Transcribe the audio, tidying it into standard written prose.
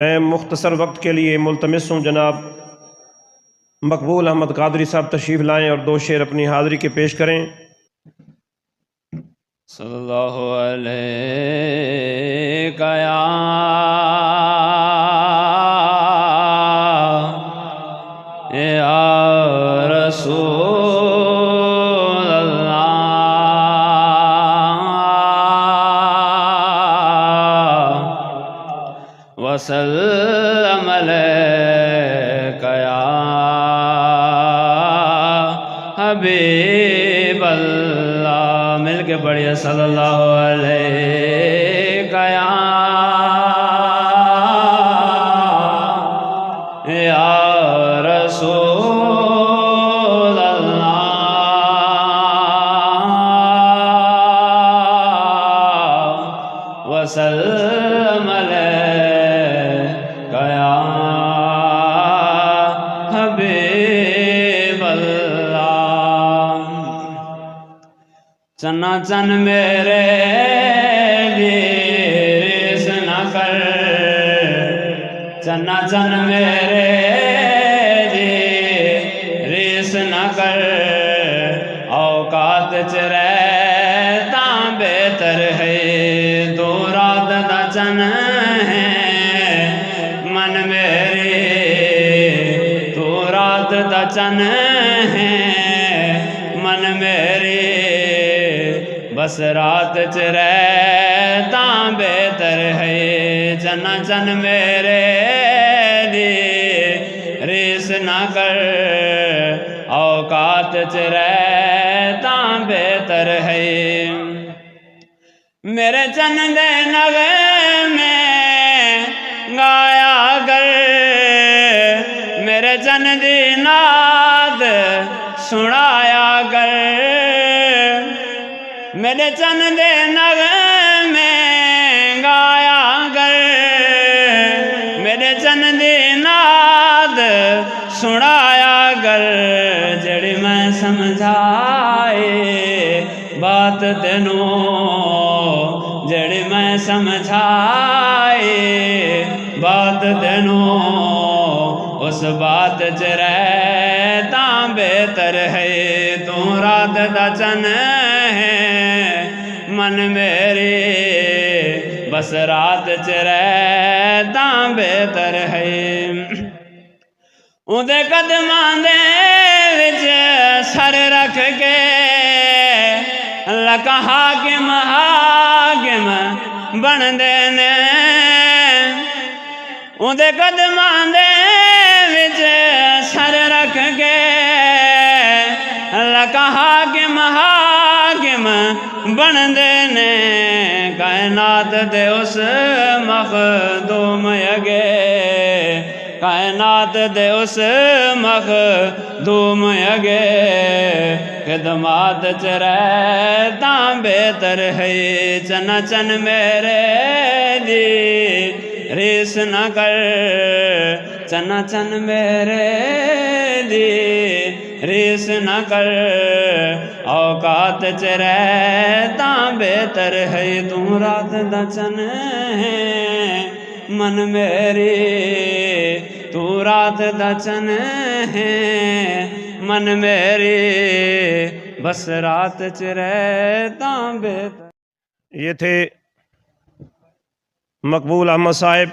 मैं मुख्तसर वक्त के लिए मुल्तमिस हूँ जनाब मकबूल अहमद कादरी साहब तशरीफ़ लाएँ और दो शेर अपनी हाज़िरी के पेश करें। सल्लल्लाहु अलैहि या रसूल अल्लाह वसल्लम अलैका या हबीब अल्लाह। मिल के बढ़िया सल्लल्लाहु अलैहि या रसूल अल्लाह वसल्लम अलैका या हबीब अल्लाह। चन्ना चन मेरे रीस न कर, चन्ना चन मेरे रीस न कर, औकात च रहता बेहतर है। दो रात दा चन है मन मेरे, दो रात दा चन है मन मेरे, बस रात च रहता बेहतर है। चन्ना चन मेरे दी रीस न कर, औकात च रहता बेहतर है। मेरे चन दे नग़मे गाया कर, मेरे चन दी नाद सुनाया कर, मेरे चन दे नग़मे गाया कर, मेरे चन दी नाद सुनाया कर। जड़ी मैं समझाए बात तेनू, जड़ी मैं समझाए बात तेनू, उस बात च रहता बेहतर है। तू रात दा चन है मन मेरे, बस रात च रहता बेहतर है। उदे कदमां दे विच सर रख के लका हाकिम हाकिम बनदे ने, उदे कदमां दे विच सर रख के लका हाकिम हाकिम बनदे ने। कायनात दे उस मखदूम अगे, कायनात दे उस मखदूम अगे, खिदमात च रहता बेहतर है। चना चन मेरे दी रीस न कर, चना चन मेरे दी रीस न कर, औकात च रहता बेहतर है। तू रात दा चन है मन मेरी, तू रात दा चन है मन मेरी, बस रात च रहता बेहतर। ये थे मकबूल अहमद साहब